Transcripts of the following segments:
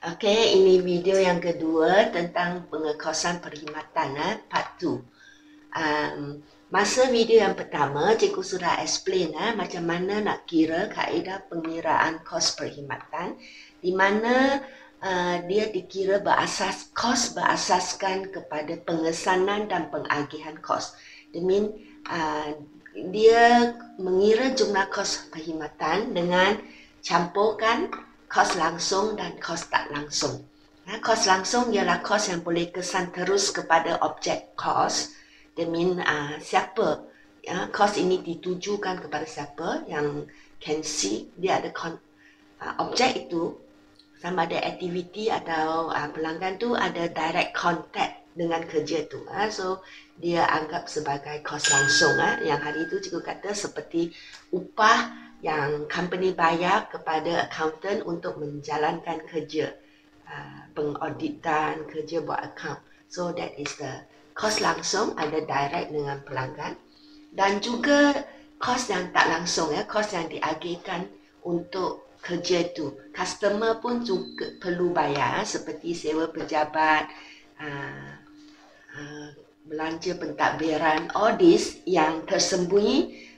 Okey, ini video yang kedua tentang pengekosan perkhidmatan, part 2. Masa video yang pertama, cikgu sudah explain macam mana nak kira kaedah pengiraan kos perkhidmatan, di mana dia dikira kos berasaskan kepada pengesanan dan pengagihan kos. Dia mengira jumlah kos perkhidmatan dengan campurkan kos langsung dan kos tak langsung. Kos langsung ialah kos yang boleh kesan terus kepada objek kos. Siapa kos ini ditujukan kepada siapa yang can see dia ada objek itu, sama ada aktiviti atau pelanggan tu ada direct contact dengan kerja tu. So dia anggap sebagai kos langsung. Yang hari itu cikgu kata seperti upah yang company bayar kepada accountant untuk menjalankan kerja pengauditan, kerja buat account. So that is the kos langsung, ada direct dengan pelanggan. Dan juga kos yang tak langsung, kos yang diagihkan untuk kerja tu. Customer pun juga perlu bayar, seperti sewa pejabat, belanja pentadbiran, all this yang tersembunyi,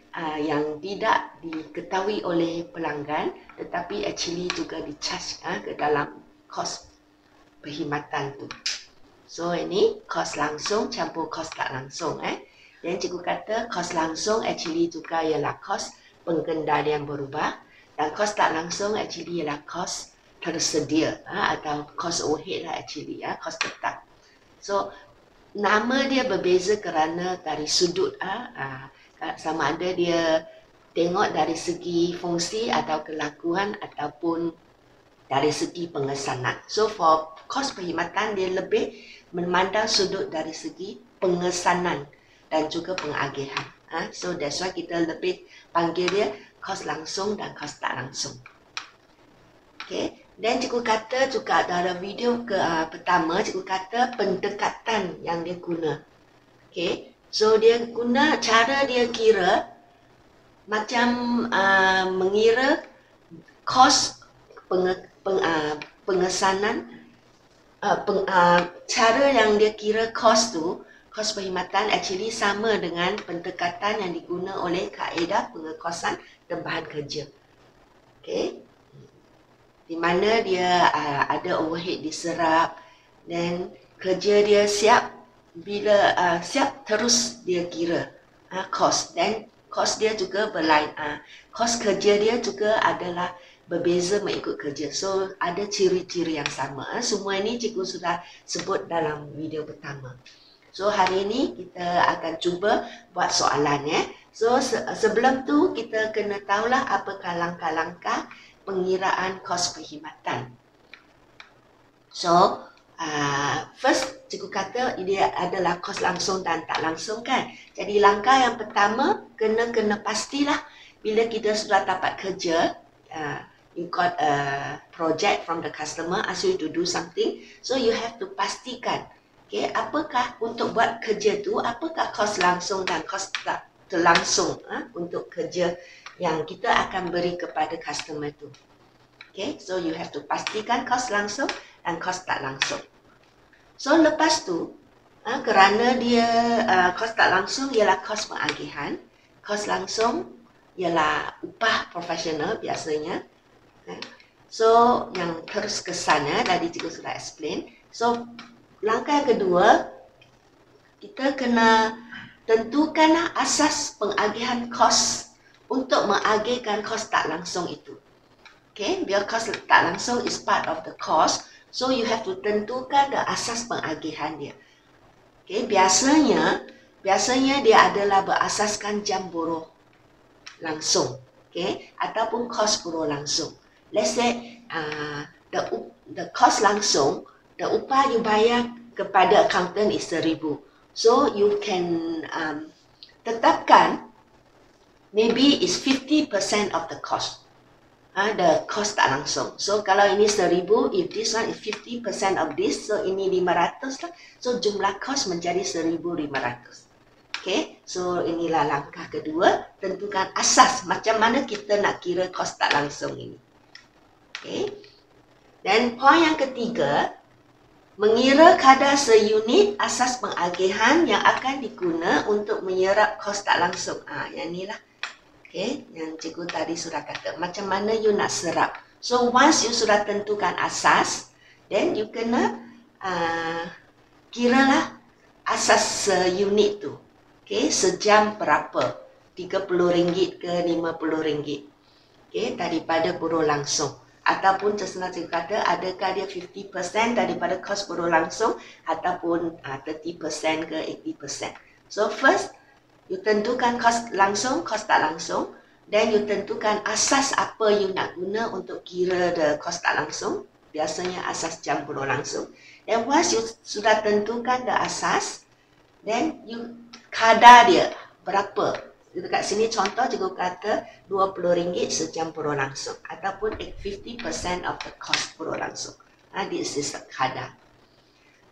yang tidak diketahui oleh pelanggan, tetapi actually juga di-charge ke dalam kos perkhidmatan tu. So ini kos langsung campur kos tak langsung. Dan cikgu kata kos langsung actually juga ialah kos pengendalian berubah, dan kos tak langsung actually ialah kos tersedia atau kos overhead lah actually, kos tetap. So nama dia berbeza kerana dari sudut sama ada dia tengok dari segi fungsi atau kelakuan ataupun dari segi pengesanan. So for kos perkhidmatan dia lebih memandang sudut dari segi pengesanan dan juga pengagihan. So that's why kita lebih panggil dia kos langsung dan kos tak langsung. Okay. Dan cikgu kata juga dalam video pertama, cikgu kata pendekatan yang dia guna. Okay. So dia guna cara dia kira macam mengira kos pengesanan, cara yang dia kira kos tu, kos perkhidmatan actually sama dengan pendekatan yang diguna oleh kaedah pengekosan tambahan kerja. Okay. Di mana dia ada overhead diserap dan kerja dia siap, bila siap terus dia kira kos, dan kos dia juga berlain, kos kerja dia juga adalah berbeza mengikut kerja. So ada ciri-ciri yang sama. Semua ini cikgu sudah sebut dalam video pertama. So hari ini kita akan cuba buat soalan. So sebelum tu kita kena tahulah apakah langkah-langkah pengiraan kos perkhidmatan. So first cikgu kata dia adalah kos langsung dan tak langsung kan. Jadi langkah yang pertama kena pastilah bila kita sudah dapat kerja, you got a project from the customer, ask you to do something, so you have to pastikan, okay, apakah untuk buat kerja tu, apakah kos langsung dan kos tak langsung untuk kerja yang kita akan beri kepada customer tu. Okay, so you have to pastikan kos langsung dan kos tak langsung. So lepas tu, kerana dia kos tak langsung ialah kos pengagihan, kos langsung ialah upah profesional biasanya. So yang terus kesannya tadi cikgu sudah explain. So langkah yang kedua, kita kena tentukan asas pengagihan kos untuk mengagihkan kos tak langsung itu. Okay, biar kos tak langsung is part of the cost, so you have to tentukan the asas pengagihan dia. Okay, biasanya dia adalah berasaskan jam buruh langsung, okay, ataupun kos buruh langsung. Let's say the cost langsung, the upah you bayar kepada accountant is 1,000. So you can tetapkan maybe is 50% of the cost. The cost tak langsung. So kalau ini 1,000, if this one is 50% of this, so ini 500 lah. So jumlah cost menjadi 1,500. Okay, so inilah langkah kedua, tentukan asas macam mana kita nak kira kos tak langsung ini. Okay. Dan poin yang ketiga, mengira kadar seunit asas pengagihan yang akan diguna untuk menyerap kos tak langsung. Yang ni lah. Okay, yang cikgu tadi sudah kata. Macam mana you nak serap. So, once you sudah tentukan asas, then you kena kiralah asas seunit tu. Okay, sejam berapa? RM30 ke RM50. Okay, daripada buruh langsung. Ataupun tersenang cikgu kata, adakah dia 50% daripada kos buruh langsung ataupun 30% ke 80%. So first, you tentukan kos langsung, kos tak langsung. Then you tentukan asas apa you nak guna untuk kira the kos tak langsung. Biasanya asas jam buruh langsung. Then once you sudah tentukan the asas, then you kadar dia berapa. Dekat sini contoh cikgu kata RM20 sejam buruh langsung ataupun 50% of the cost buruh langsung. This is the kadar.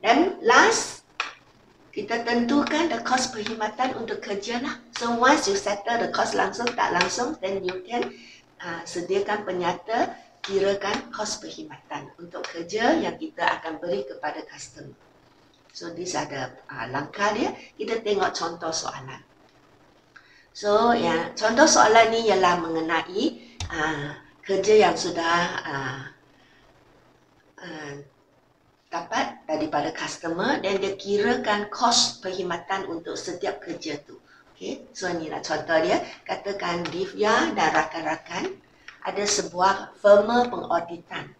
Dan last, kita tentukan the cost perkhidmatan untuk kerja lah. So once you settle the cost langsung tak langsung, then you can sediakan penyata kirakan kos perkhidmatan untuk kerja yang kita akan beri kepada customer. So these are the langkah dia. Kita tengok contoh soalan. So, contoh soalan ni ialah mengenai kerja yang sudah dapat daripada customer dan dia kirakan kos perkhidmatan untuk setiap kerja tu. Okay, so inilah contoh dia. Katakan Divya dan rakan-rakan ada sebuah firma pengauditan.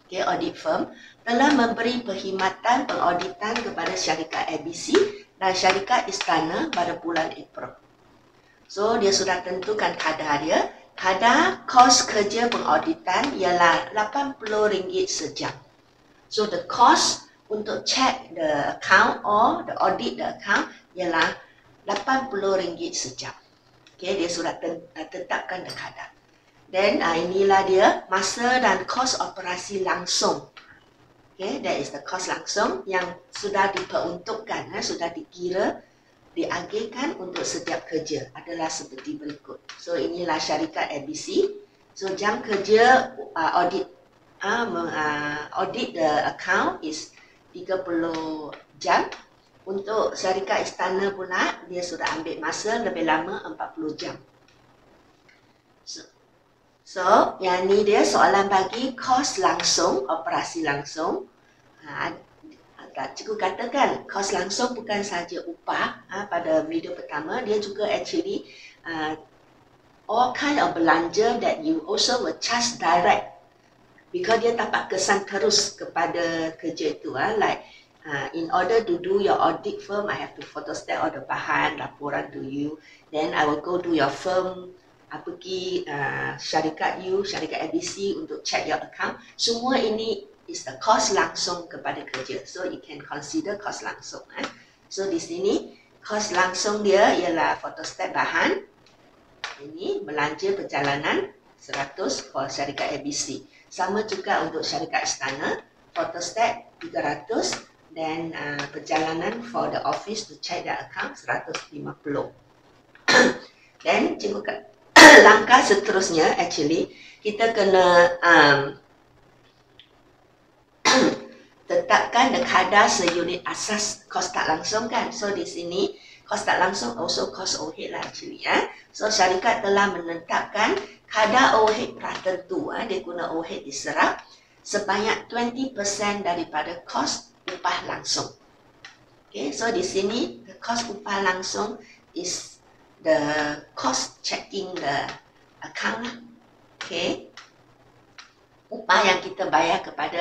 Okay, audit firm telah memberi perkhidmatan pengauditan kepada syarikat ABC dan syarikat Istana pada bulan April. So, dia sudah tentukan kadar dia. Kadar kos kerja pengauditan ialah RM80 sejam. So, the cost untuk check the account or the audit the account ialah RM80 sejam. Okay, dia sudah tetapkan the kadar. Then, inilah dia masa dan kos operasi langsung. Okay, that is the kos langsung yang sudah diperuntukkan, sudah dikira, diagihkan untuk setiap kerja adalah seperti berikut. So inilah syarikat ABC. So jam kerja audit the account is 30 jam. Untuk syarikat Istana pula dia sudah ambil masa lebih lama 40 jam. So yang ni dia soalan bagi kos langsung, operasi langsung. Cikgu katakan kos langsung bukan sahaja upah pada video pertama, dia juga actually all kind of belanja that you also will charge direct because dia dapat kesan terus kepada kerja itu. Like in order to do your audit firm, I have to photostat all the bahan laporan to you, then I will go to your firm, pergi syarikat you, syarikat ABC untuk check your account. Semua ini is the cost langsung kepada kerja. So you can consider cost langsung. So di sini cost langsung dia ialah photostat bahan. Ini belanja perjalanan 100 for syarikat ABC. Sama juga untuk syarikat Istana, photostat 300 dan perjalanan for the office to check the account 150. Dan cikgu langkah seterusnya actually kita kena tetapkan the kadar seunit asas kos tak langsung kan. So di sini kos tak langsung also kos overhead lah actually. So syarikat telah menetapkan kadar overhead tertentu. Dia guna overhead diserap sebanyak 20% daripada kos upah langsung. Okay, so di sini the kos upah langsung is the cost checking the account lah. Okay, upah yang kita bayar kepada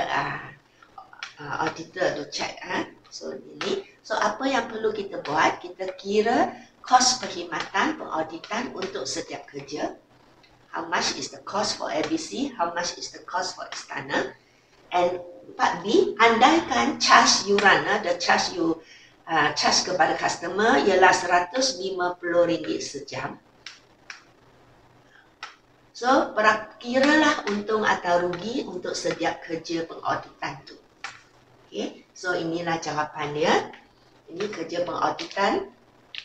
auditor to check. So ini, so apa yang perlu kita buat? Kita kira kos perkhidmatan pengauditan untuk setiap kerja. How much is the cost for ABC? How much is the cost for Istana? And part B, andaikan charge yuran, the charge you charge kepada customer ialah RM150 sejam. So, kiralah untung atau rugi untuk setiap kerja pengauditan tu. Okay, so inilah jawapan dia. Ini kerja pengauditan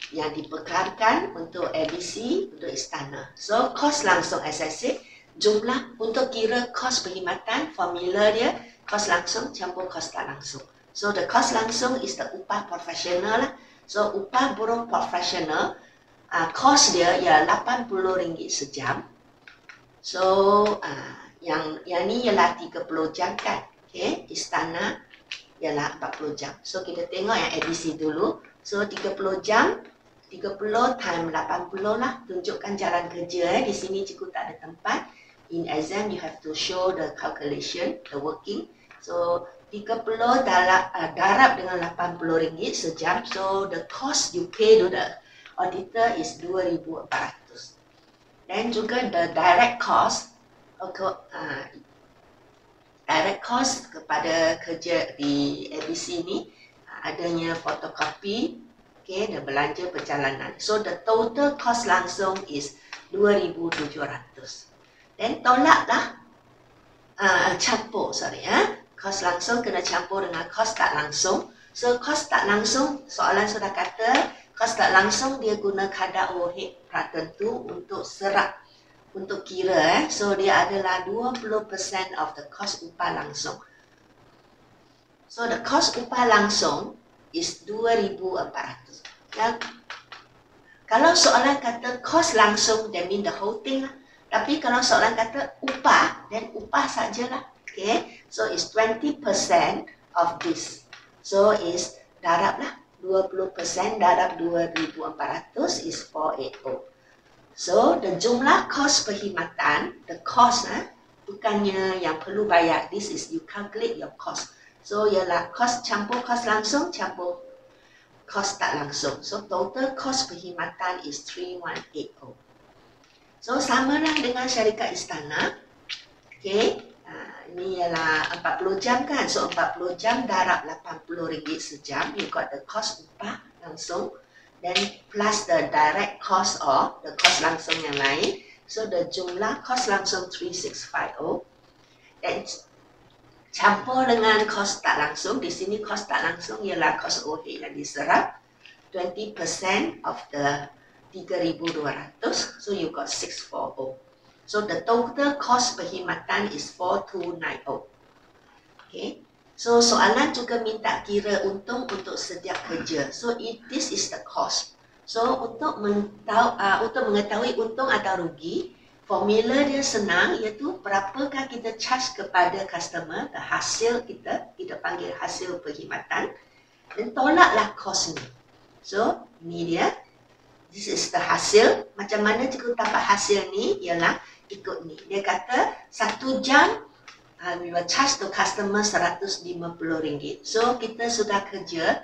yang dibekalkan untuk ABC, untuk Istana. So, kos langsung as I said, jumlah untuk kira kos perkhidmatan, formula dia kos langsung campur kos tak langsung. So the kos langsung is the upah profesional lah. So upah buruh profesional, kos dia ialah RM80 sejam. So yang ni ialah 30 jam kan. Okay, istana ialah 40 jam. So kita tengok yang ABC dulu. So 30 jam, 30 time 80 lah. Tunjukkan jalan kerja. Di sini cikgu tak ada tempat. In exam you have to show the calculation, the working. So 30 darab dengan RM80 sejam. So the cost you pay to the auditor is RM2,400. Dan juga the direct cost, direct cost kepada kerja di ABC ni, adanya fotokopi, okay, dan belanja perjalanan. So the total cost langsung is RM2,700. Dan tolaklah campur, kos langsung kena campur dengan kos tak langsung. So kos tak langsung, soalan sudah kata kos tak langsung dia guna kadar overhead tertentu untuk serap, untuk kira. So dia adalah 20% of the cost upah langsung. So the cost upah langsung is RM2,400. Kalau soalan kata cost langsung, that mean the whole thing lah. Tapi kalau soalan kata upah, then upah sajalah. Okay, so it's 20% of this. So is darab lah, 20% darab 2,400 is 480. So the jumlah kos perkhidmatan, the cost bukannya yang perlu bayar. This is you calculate your cost. So ialah kos campur kos langsung campur kos tak langsung. So total kos perkhidmatan is 3,180. So sama lah dengan syarikat istana. Okay, ini ialah 40 jam kan. So 40 jam darab RM80 sejam. You got the cost upah langsung. Then plus the direct cost or the cost langsung yang lain. So the jumlah cost langsung 3,650. Dan campur dengan cost tak langsung. Di sini cost tak langsung ialah cost overhead yang diserap. 20% of the 3,200, so you got 640. So the total cost perkhidmatan is 4,290. Okay, so soalan juga minta kira untung untuk setiap kerja. So this is the cost. So untuk mengetahui untung atau rugi, formula dia senang, iaitu berapakah kita charge kepada customer, the hasil kita panggil hasil perkhidmatan, dan tolaklah cost ni. So ini dia. This is the hasil. Macam mana cikgu dapat hasil ni? Ialah ikut ni. Dia kata 1 jam we will charge to customer RM150. So kita sudah kerja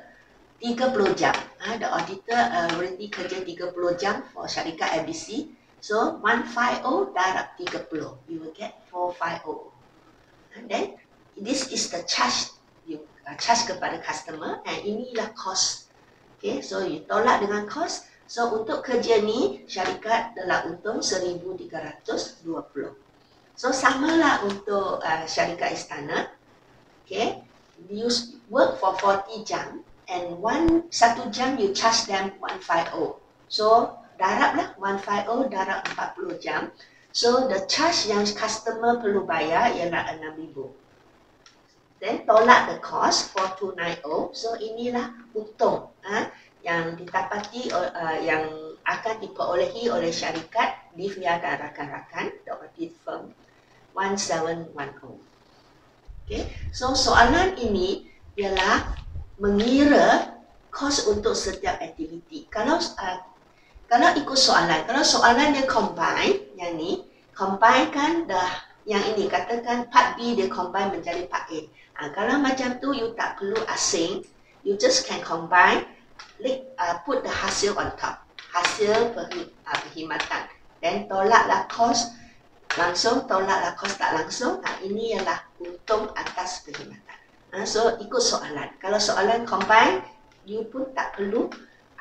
30 jam. The auditor already kerja 30 jam for syarikat ABC. So 150 darab 30. You will get 450. And then this is the charge you charge kepada customer, and inilah cost. Okay, so you tolak dengan cost. So untuk kerja ni syarikat telah untung 1,320. So samalah untuk syarikat istana. Okay, you work for 40 jam and 1 jam you charge them 150. So darablah 150 darab 40 jam. So the charge yang customer perlu bayar ialah 6,000. Then tolak the cost 4,290. So inilah untung yang didapati yang akan diperolehi oleh syarikat Divya dan rakan-rakan, the audit firm 1710. Okay, so soalan ini ialah mengira kos untuk setiap aktiviti. Kalau ikut soalan, kalau soalan dia combine, yang ni combine kan dah, yang ini katakan part B dia combine menjadi part A. Kalau macam tu you tak perlu asing, you just can combine. Put the hasil on top, hasil perkhidmatan, dan tolaklah kos langsung, tolaklah kos tak langsung. Ini ialah untung atas perkhidmatan. So ikut soalan. Kalau soalan combine, you pun tak perlu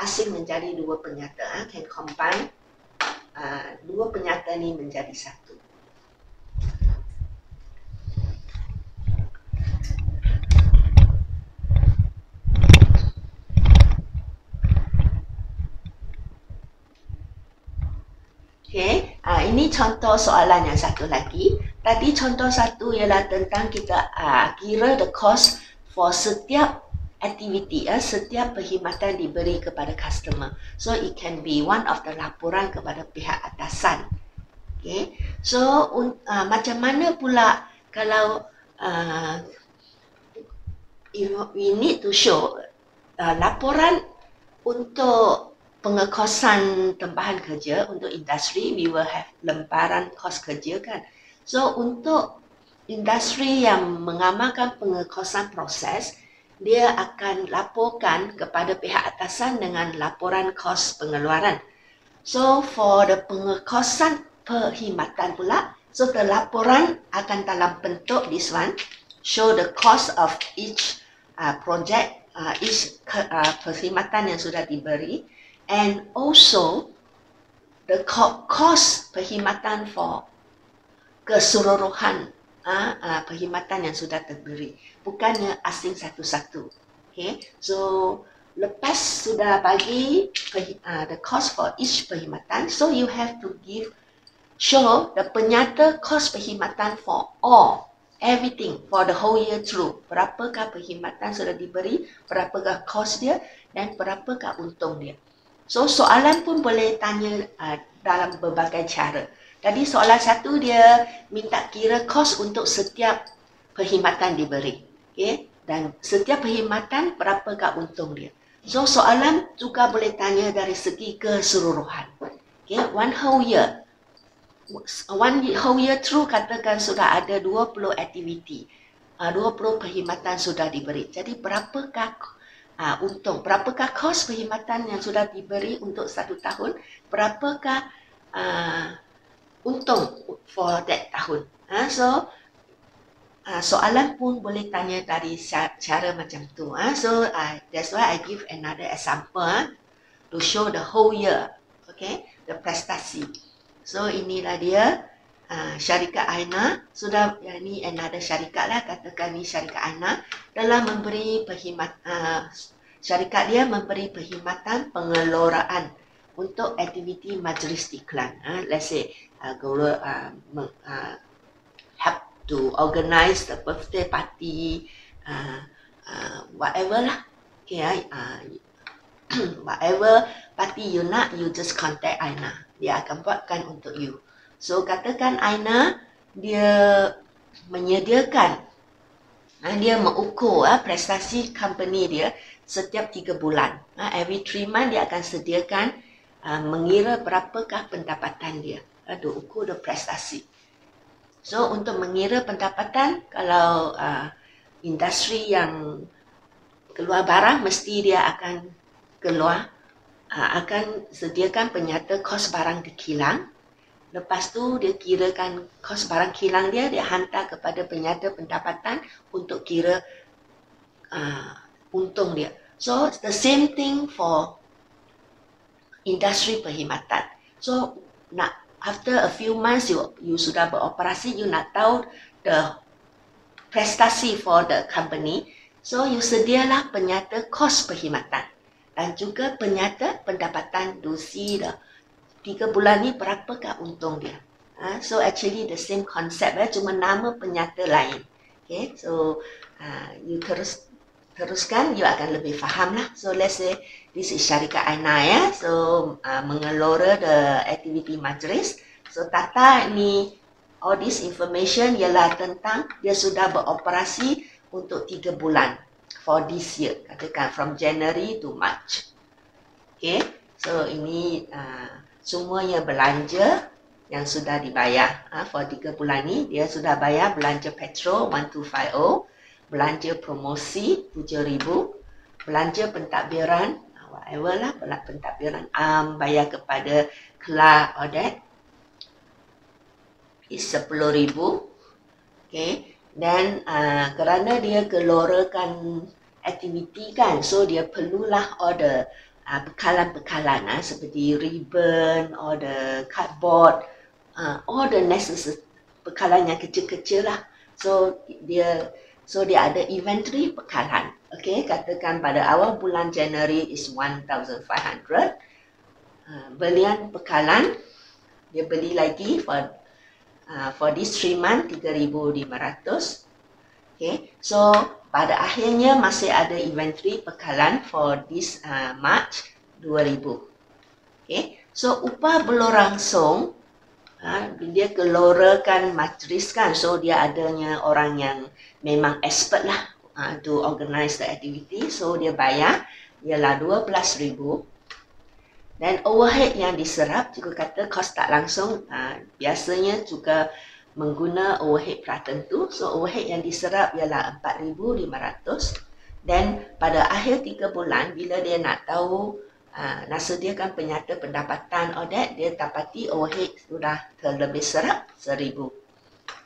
asing menjadi dua penyata. Can combine dua penyata ni menjadi satu. Okay, ini contoh soalan yang satu lagi. tadi contoh satu ialah tentang kita kira the cost for setiap aktiviti, setiap perkhidmatan diberi kepada customer. So it can be one of the laporan kepada pihak atasan. Okay. So macam mana pula kalau we need to show laporan untuk pengekosan tempahan kerja untuk industri, we will have lembaran kos kerja kan. So untuk industri yang mengamalkan pengekosan proses, dia akan laporkan kepada pihak atasan dengan laporan kos pengeluaran. So for the pengekosan perkhidmatan pula, so the laporan akan dalam bentuk this one, show the cost of each project, each perkhidmatan yang sudah diberi, and also the cost perkhidmatan for keseluruhan perkhidmatan yang sudah terberi, bukannya asing satu-satu. Okay, so lepas sudah bagi the cost for each perkhidmatan, so you have to show the penyata cost perkhidmatan for all, everything for the whole year through. Berapakah perkhidmatan sudah diberi, berapakah cost dia, dan berapakah untung dia. So soalan pun boleh tanya dalam berbagai cara. Tadi soalan satu dia minta kira kos untuk setiap perkhidmatan diberi. Okay? Dan setiap perkhidmatan berapakah untung dia. So soalan juga boleh tanya dari segi keseluruhan. Okay? One whole year through katakan sudah ada 20 aktiviti. 20 perkhidmatan sudah diberi. Jadi berapakah untung? Berapakah kos perkhidmatan yang sudah diberi untuk 1 tahun? Berapakah untung for that tahun? So soalan pun boleh tanya dari cara macam tu. So that's why I give another example to show the whole year, okay, the prestasi. So inilah dia syarikat Aina. Sudah ini another syarikat lah, katakan ni syarikat Aina dalam memberi syarikat dia memberi perkhidmatan pengeluaran untuk aktiviti majlis iklan. Let's say help to organize the birthday party, whatever lah. Okay, whatever party you nak, you just contact Aina. Dia akan buatkan untuk you. So katakan Aina dia menyediakan, dia mengukur prestasi company dia setiap 3 bulan. Every 3 months dia akan sediakan mengira berapakah pendapatan dia. Ukur the prestasi. So untuk mengira pendapatan, kalau industri yang keluar barang, mesti dia akan akan sediakan penyata kos barang dikilang. Lepas tu dia kirakan kos barang kilang dia hantar kepada penyata pendapatan untuk kira untung dia. So the same thing for industri perkhidmatan. So after a few months you sudah beroperasi, you nak tahu the prestasi for the company. So you sedialah penyata kos perkhidmatan dan juga penyata pendapatan dosi dah. 3 bulan ni berapakah untung dia. So actually the same concept, cuma nama penyata lain. Okay, so you teruskan, you akan lebih faham lah. So let's say this is syarikat Aina so mengelola the activity majlis. So Tata ni all this information ialah tentang dia sudah beroperasi untuk 3 bulan for this year, katakan from January to March. Okay, so ini semuanya belanja yang sudah dibayar for 3 bulan ni. Dia sudah bayar belanja petrol 1250, belanja promosi 7,000, belanja pentadbiran whatever lah, pentadbiran bayar kepada kelas audit is 10,000. Okay, dan kerana dia gelorakan aktiviti kan, so dia perlulah order bekalan-bekalan seperti ribbon, or the cardboard, all the necessary bekalan yang kecil-kecil lah. So dia ada inventory bekalan. Okay, katakan pada awal bulan Januari is 1,500. Belian bekalan dia beli lagi for for this 3 month 3,500. Okay, so pada akhirnya masih ada inventory bekalan for this March 2,000. Okay, so upah berlangsung dia gelorakan majlis kan, so dia adanya orang yang memang expert lah to organize the activity, so dia bayar ialah 12,000. Dan overhead yang diserap juga kata kos tak langsung biasanya juga mengguna overhead tertentu. So overhead yang diserap ialah 4,500. Dan pada akhir 3 bulan bila dia nak tahu nak sediakan penyata pendapatan audit, dia dapati overhead sudah terlebih serap 1,000.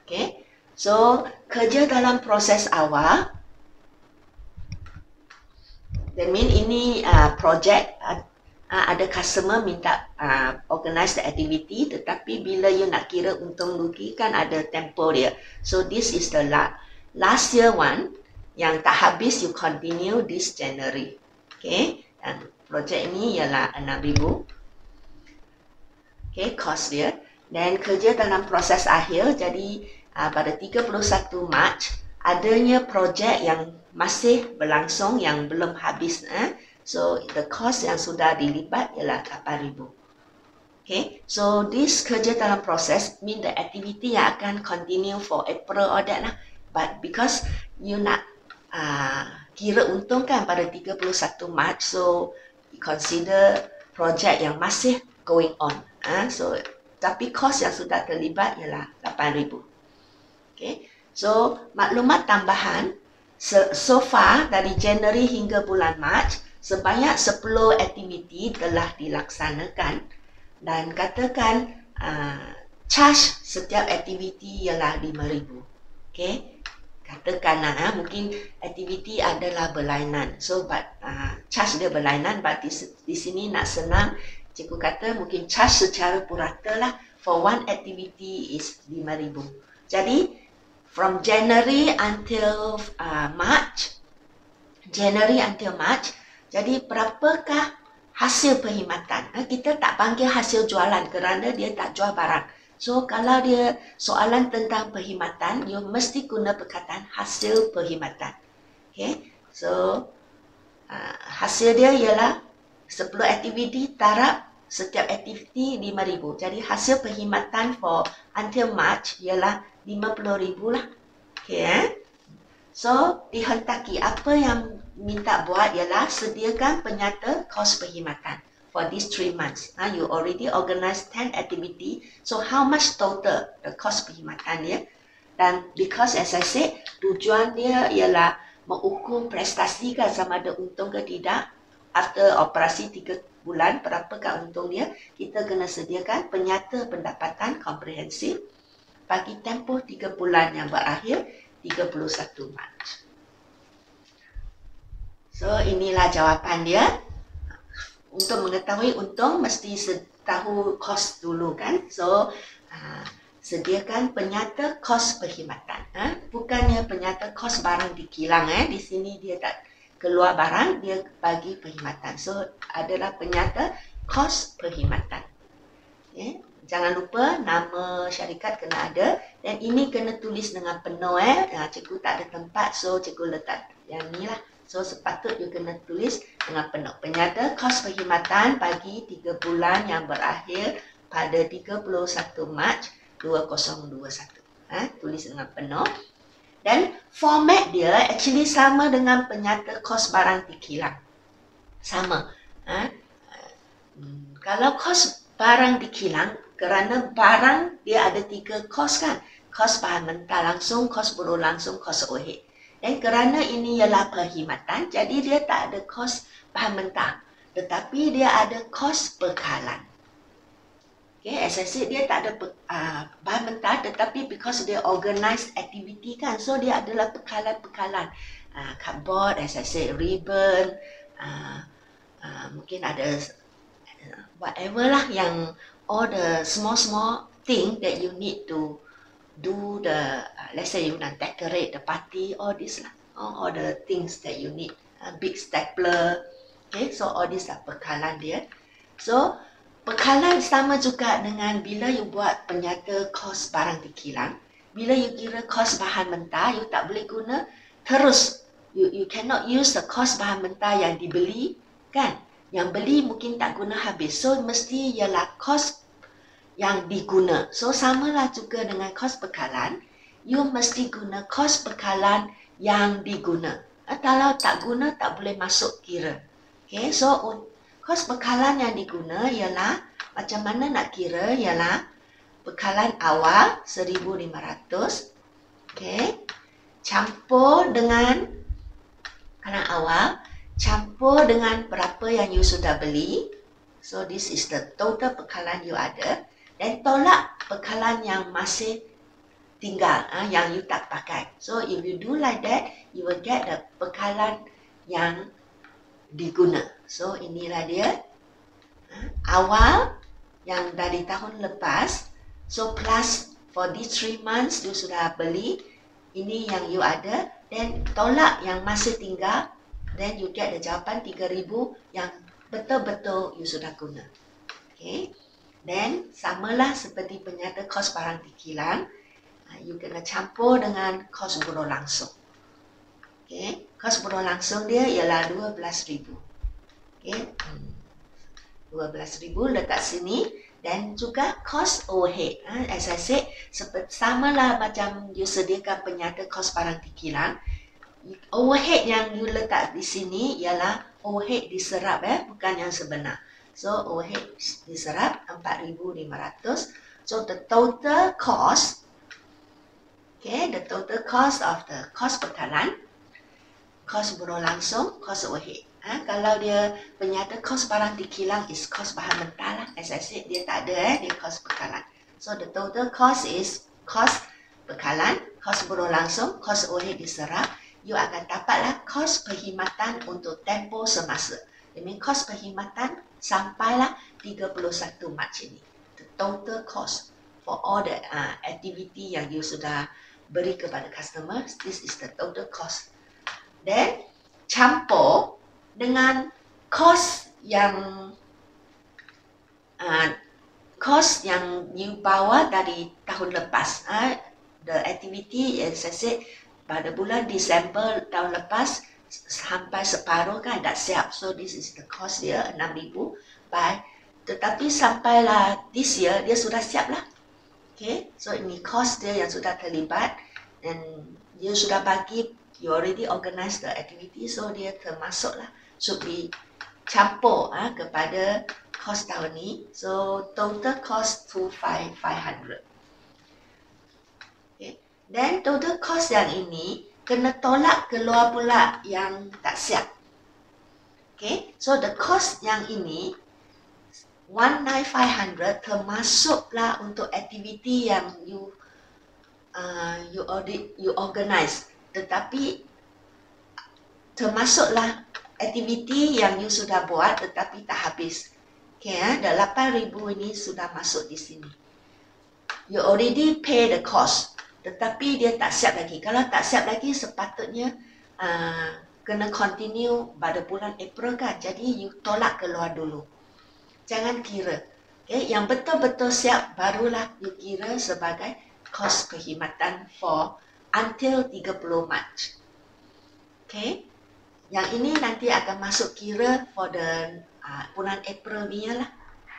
Okay, so kerja dalam proses awal, that mean ini project ada customer minta organize the activity, tetapi bila you nak kira untung rugi kan ada tempo dia. So this is the last year one yang tak habis, you continue this January. Okay, dan project ini ialah 6,000. Okay, cost dia. Dan kerja dalam proses akhir, jadi pada 31 Mac adanya projek yang masih berlangsung yang belum habis. So the cost yang sudah dilibat ialah 8,000. Okay, so this kerja dalam proses mean the activity yang akan continue for April audit lah. But because you nak kira untung kan pada 31 Mac, so you consider project yang masih going on. So tapi cost yang sudah terlibat ialah 8,000. Okay, so maklumat tambahan, so far dari Januari hingga bulan Mac sebanyak 10 aktiviti telah dilaksanakan, dan katakan charge setiap aktiviti ialah 5,000. Okay, katakanlah mungkin aktiviti adalah berlainan, so charge dia berlainan, but di sini nak senang cikgu kata mungkin charge secara purata lah, for one activity is 5,000. Jadi from January until March, jadi berapakah hasil perkhidmatan? Kita tak panggil hasil jualan kerana dia tak jual barang. So kalau dia soalan tentang perkhidmatan, you mesti guna perkataan hasil perkhidmatan. Okay, so hasil dia ialah 10 aktiviti taraf, setiap aktiviti 5,000. Jadi hasil perkhidmatan for until March ialah 50,000 lah. Okay, so dihentaki apa yang minta buat ialah sediakan penyata kos perkhidmatan for these 3 months. You already organized 10 activity, so how much total the cost perkhidmatan dia? Dan because as I said, tujuan dia ialah mengukur prestasi kan sama ada untung ke tidak. After operasi 3 bulan, berapakah untung dia? Kita kena sediakan penyata pendapatan komprehensif bagi tempoh 3 bulan yang berakhir 31 Mac. So inilah jawapan dia. Untuk mengetahui untung mesti tahu kos dulu kan. So sediakan penyata kos perkhidmatan. Bukannya penyata kos barang dikilang. Di sini dia tak keluar barang, dia bagi perkhidmatan. So adalah penyata kos perkhidmatan. Jangan lupa nama syarikat kena ada, dan ini kena tulis dengan penuh. Cikgu tak ada tempat, so cikgu letak yang ni lah. So sepatutnya kena tulis dengan penuh. Penyata kos perkhidmatan bagi 3 bulan yang berakhir pada 31 Mac 2021. Tulis dengan penuh. Dan format dia actually sama dengan penyata kos barang dikilang. Sama. Kalau kos barang dikilang, kerana barang dia ada 3 kos kan. Kos bahan mentah langsung, kos buruh langsung, kos overhead. Dan kerana ini ialah perkhidmatan, jadi dia tak ada kos bahan mentah. Tetapi dia ada kos bekalan. Okay, as I said, dia tak ada bahan mentah, tetapi because dia organized activity kan, so dia adalah bekalan-bekalan. Cardboard, as I said, ribbon, mungkin ada whatever lah, yang all the small thing that you need to do the, let's say you nak decorate the party, all this lah, all the things that you need, big stapler, okay, so all this lah bekalan dia. So Bekalan sama juga dengan bila you buat penyata kos barang dikilang. Bila you kira kos bahan mentah, you tak boleh guna terus. You cannot use the kos bahan mentah yang dibeli, kan? Yang beli mungkin tak guna habis. So, mesti ialah kos yang diguna. So, samalah juga dengan kos bekalan. You mesti guna kos bekalan yang diguna. Kalau tak guna, tak boleh masuk kira. Okay, so kos bekalan yang diguna ialah, macam mana nak kira, ialah bekalan awal 1,500. Okay, campur dengan bekalan awal, campur dengan berapa yang you sudah beli. So, this is the total bekalan you ada. Dan tolak bekalan yang masih tinggal, yang you tak pakai. So, if you do like that, you will get the bekalan yang diguna. So, inilah dia. Awal yang dari tahun lepas. So, plus for these 3 months, you sudah beli. Ini yang you ada. Dan tolak yang masih tinggal. Then you get the jawapan 3,000 yang betul-betul you sudah guna. Okay. Then, samalah seperti penyata kos barang dikilang. You kena campur dengan kos buruh langsung. Okay. Kos buruh langsung dia ialah 12,000. Okay. 12,000 letak sini. Dan juga kos overhead. As I said, samalah macam you sediakan penyata kos barang dikilang. Overhead yang you letak di sini ialah overhead diserap, bukan yang sebenar. So, overhead diserap 4,500. So, the total cost, okay, the total cost of the kos bekalan, kos buruh langsung, kos overhead. Kalau dia penyata kos barang dikilang is kos bahan mentah lah. As I said, dia tak ada, dia kos bekalan. So, the total cost is kos bekalan, kos buruh langsung, kos overhead diserap. You akan dapatlah kos perkhidmatan untuk tempoh semasa. I mean, kos perkhidmatan sampailah 31 Mac ini. The total cost for all the activity yang you sudah beri kepada customer, this is the total cost. Then, campur dengan kos yang you bawa dari tahun lepas. The activity, as I said, pada bulan Disember tahun lepas sampai separuh kan tak siap. So, this is the cost dia, 6,000. Tetapi sampailah this year, dia sudah siap lah. Okay, so ini cost dia yang sudah terlibat. Dan dia sudah bagi, you already organize the activity. So, dia termasuk lah. Should be campur kepada cost tahun ni. So, total cost 25,500. Okay. Dan total cost yang ini kena tolak keluar pula yang tak siap. Okay. So, the cost yang ini 19,500 termasuklah untuk aktiviti yang you organize. Tetapi termasuklah aktiviti yang you sudah buat tetapi tak habis. Okay, dah 8,000 ini sudah masuk di sini. You already pay the cost, tetapi dia tak siap lagi. Kalau tak siap lagi, sepatutnya kena continue pada bulan April kan. Jadi you tolak keluar dulu. Jangan kira. Okay, yang betul-betul siap barulah you kira sebagai kos perkhidmatan for until 30 Mac. Okay. Yang ini nanti akan masuk kira for the bulan April ni lah.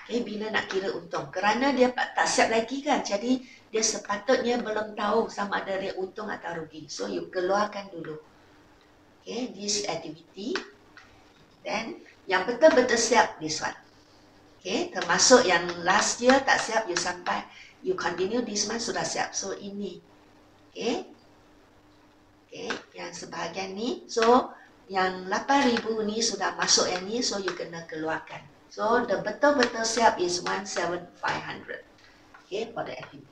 Okay, bila nak kira untung. Kerana dia tak siap lagi kan. Jadi dia sepatutnya belum tahu sama ada dia untung atau rugi. So you keluarkan dulu. Okay, this activity. Then yang betul-betul siap this one. Okay, termasuk yang last year tak siap you sampai you continue this month sudah siap. So ini. Okay. Okay, yang sebahagian ni. So yang 8,000 ni sudah masuk yang ni, so you kena keluarkan. So, the betul-betul siap is 17,500. Okay, for the activity.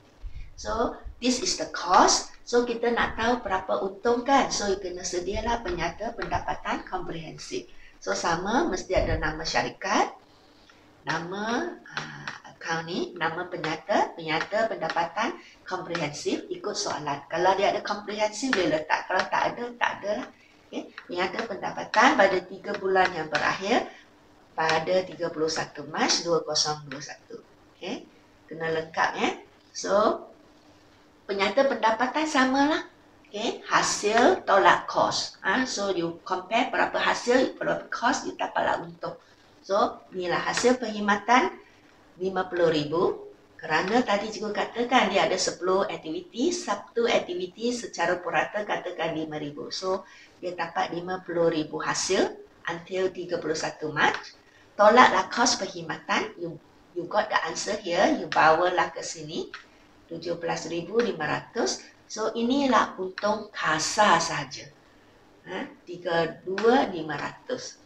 So, this is the cost. So, kita nak tahu berapa untung kan. So, you kena sedialah penyata pendapatan komprehensif. So, sama, mesti ada nama syarikat, nama account ni, nama penyata pendapatan komprehensif, ikut soalan. Kalau dia ada komprehensif, dia letak. Kalau tak ada, tak ada lah. Okay. Penyata pendapatan pada 3 bulan yang berakhir pada 31 Mac 2021. Okay. Kena lengkap ya. So, penyata pendapatan samalah. Okay. Hasil tolak kos. So, you compare berapa hasil, berapa kos, you dapatlah untung. So, inilah hasil perkhidmatan 50,000. Kerana tadi juga katakan dia ada 10 aktiviti, satu aktiviti secara purata katakan 5,000. So, dia dapat 50,000 hasil until 31 Mac. Tolaklah kos perkhidmatan, you got the answer here, you bawalah ke sini, 17,500. So, inilah untung kasar saja. 32,500.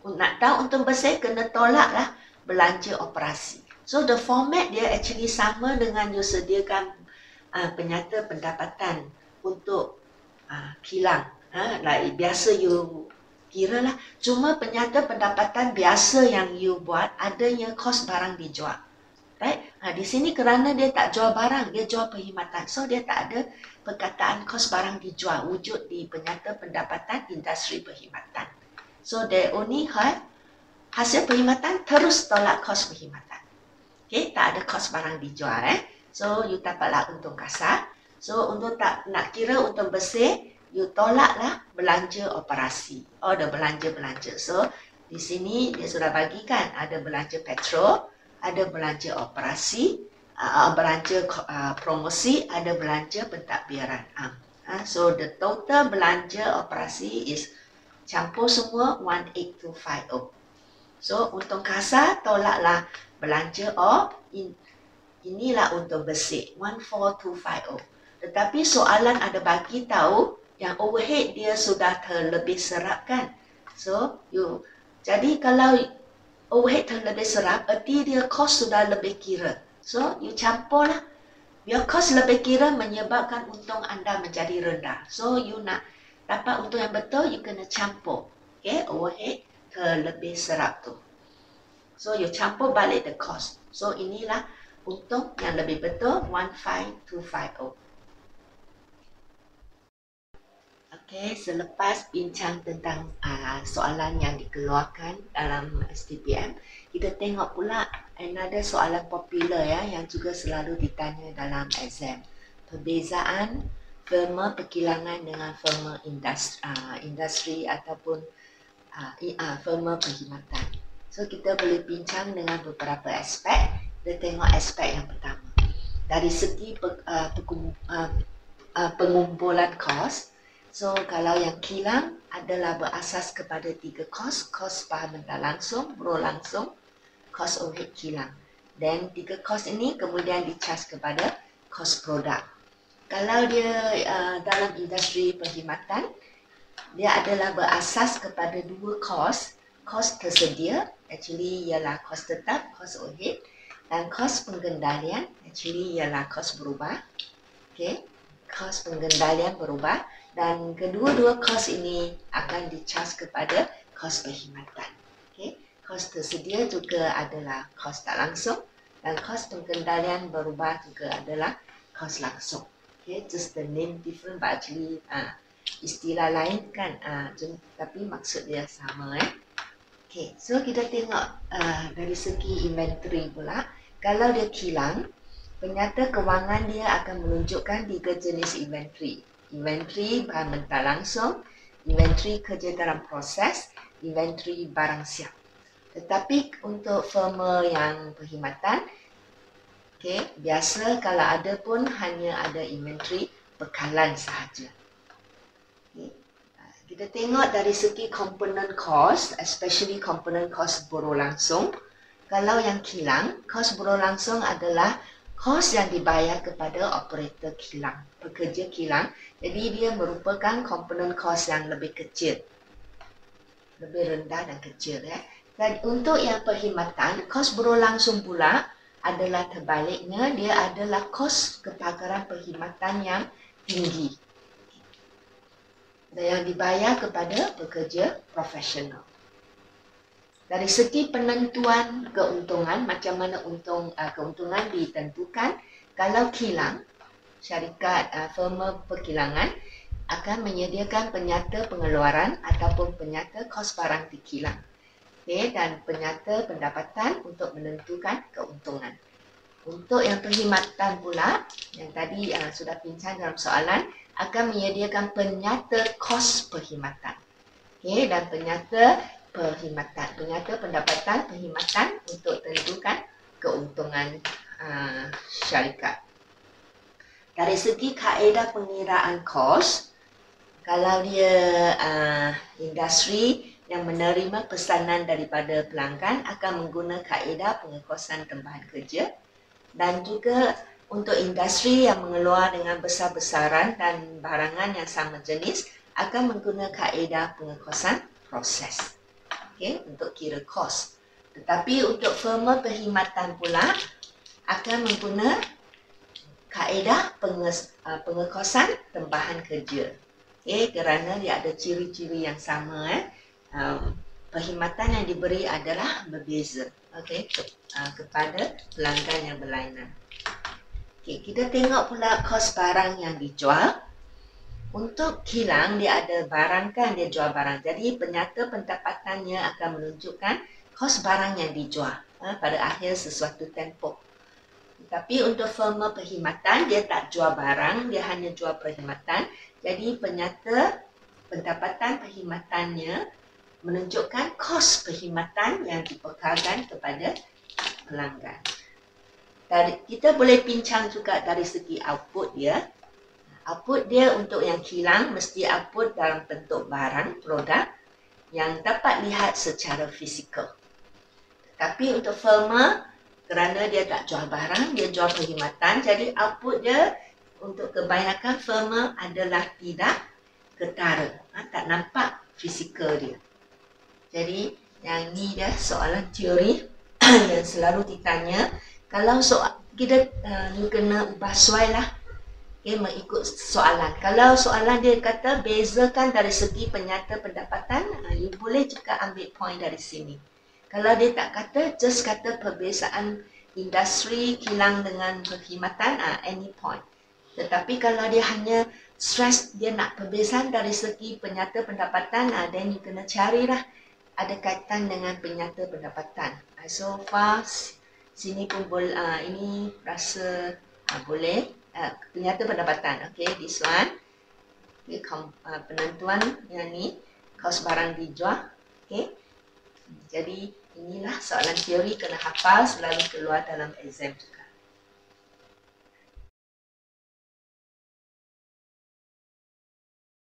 Nak tahu untung besar, kena tolaklah belanja operasi. So, the format dia actually sama dengan you sediakan penyata pendapatan untuk kilang. Like biasa you kira lah. Cuma penyata pendapatan biasa yang you buat, adanya kos barang dijual. Right? Di sini kerana dia tak jual barang, dia jual perkhidmatan. So, dia tak ada perkataan kos barang dijual wujud di penyata pendapatan industri perkhidmatan. So, they only have hasil perkhidmatan terus tolak kos perkhidmatan. Okay, tak ada kos barang dijual. So, you dapatlah untung kasar. So, untuk tak nak kira untung besar, you tolaklah belanja operasi. Ada belanja-belanja. So, di sini dia sudah bagikan. Ada belanja petrol, ada belanja operasi, belanja promosi, ada belanja pentadbiran. So, the total belanja operasi is campur semua 18,250. So, untung kasar tolaklah belanja inilah untung besar 14,250. Tetapi soalan ada bagi tahu yang overhead dia sudah terlebih serap kan. So, jadi kalau overhead terlebih serap, erti dia kos sudah lebih kira. So, you campurlah. Biar kos lebih kira menyebabkan untung anda menjadi rendah. So, you nak dapat untung yang betul, you kena campur. Okay, overhead terlebih serap tu. So, you campur balik the cost. So, inilah untung yang lebih betul, 15,250. Okay, selepas bincang tentang soalan yang dikeluarkan dalam STPM, kita tengok pula another soalan popular ya, yang juga selalu ditanya dalam exam. Perbezaan firma perkilangan dengan firma industri ataupun firma perkhidmatan. So, kita boleh bincang dengan beberapa aspek. Kita tengok aspek yang pertama. Dari segi pengumpulan kos. So, kalau yang kilang adalah berasas kepada 3 kos. Kos bahan mentah langsung, berlangsung, kos overhead kilang. Dan 3 kos ini kemudian di-charge kepada kos produk. Kalau dia dalam industri perkhidmatan, dia adalah berasas kepada 2 kos. Kos tersedia, actually ialah kos tetap, kos overhead, dan kos pengendalian, actually ialah kos berubah. Okay, kos pengendalian berubah, dan kedua-dua kos ini akan di-charge kepada kos perkhidmatan. Okay, kos tersedia juga adalah kos tak langsung, dan kos pengendalian berubah juga adalah kos langsung. Okay, just the name different, but actually istilah lain kan, tapi maksud dia sama. Okay, so kita tengok dari segi inventory pula. Kalau dia kilang, penyata kewangan dia akan menunjukkan 3 jenis inventory. Inventory bahan mentah langsung, inventory kerja dalam proses, inventory barang siap. Tetapi untuk firma yang perkhidmatan, okay, biasa kalau ada pun hanya ada inventory bekalan sahaja. Kita tengok dari segi component cost, especially component cost buruh langsung. Kalau yang kilang, kos buruh langsung adalah kos yang dibayar kepada operator kilang, pekerja kilang. Jadi dia merupakan component cost yang lebih kecil, lebih rendah dan kecil. Dan untuk yang perkhidmatan, kos buruh langsung pula adalah terbaliknya, dia adalah kos kepakaran perkhidmatan yang tinggi dan yang dibayar kepada pekerja profesional. Dari segi penentuan keuntungan, macam mana keuntungan ditentukan, kalau kilang, syarikat firma perkilangan akan menyediakan penyata pengeluaran ataupun penyata kos barang di kilang. Okay, dan penyata pendapatan untuk menentukan keuntungan. Untuk yang perkhidmatan pula, yang tadi sudah bincang dalam soalan, akan menyediakan penyata kos perkhidmatan. Okay, dan penyata perkhidmatan, penyata pendapatan perkhidmatan untuk tentukan keuntungan syarikat. Dari segi kaedah pengiraan kos, kalau dia industri yang menerima pesanan daripada pelanggan akan menggunakan kaedah pengekosan tambahan kerja, dan juga untuk industri yang mengeluar dengan besar-besaran dan barangan yang sama jenis akan menggunakan kaedah pengekosan proses, okay, untuk kira kos. Tetapi untuk firma perkhidmatan pula akan menggunakan kaedah pengekosan tambahan kerja. Okay, kerana dia ada ciri-ciri yang sama. Perkhidmatan yang diberi adalah berbeza, okay, kepada pelanggan yang berlainan. Okay, kita tengok pula kos barang yang dijual. Untuk kilang, dia ada barang kan, dia jual barang. Jadi penyata pendapatannya akan menunjukkan kos barang yang dijual pada akhir sesuatu tempoh. Tapi untuk firma perkhidmatan, dia tak jual barang, dia hanya jual perkhidmatan. Jadi penyata pendapatan perkhidmatannya menunjukkan kos perkhidmatan yang dibekalkan kepada pelanggan. Kita boleh bincang juga dari segi output dia. Output dia untuk yang kilang mesti output dalam bentuk barang, produk yang dapat lihat secara fizikal. Tapi untuk firma, kerana dia tak jual barang, dia jual perkhidmatan, jadi output dia untuk kebanyakan firma adalah tidak ketara, tak nampak fizikal dia. Jadi yang ni dah soalan teori yang selalu ditanya. Kalau kita you kena ubah suai lah, okay, mengikut soalan. Kalau soalan dia kata bezakan dari segi penyata pendapatan, you boleh juga ambil point dari sini. Kalau dia tak kata, just kata perbezaan industri kilang dengan perkhidmatan, any point. Tetapi kalau dia hanya stress dia nak perbezaan dari segi penyata pendapatan, then you kena carilah ada kaitan dengan penyata pendapatan. So far sini pun boleh, ini rasa boleh penyata pendapatan. Okay, this one, okay, penentuan yang ni kos barang dijual. Okay, jadi inilah soalan teori kena hafal, selalu keluar dalam exam juga.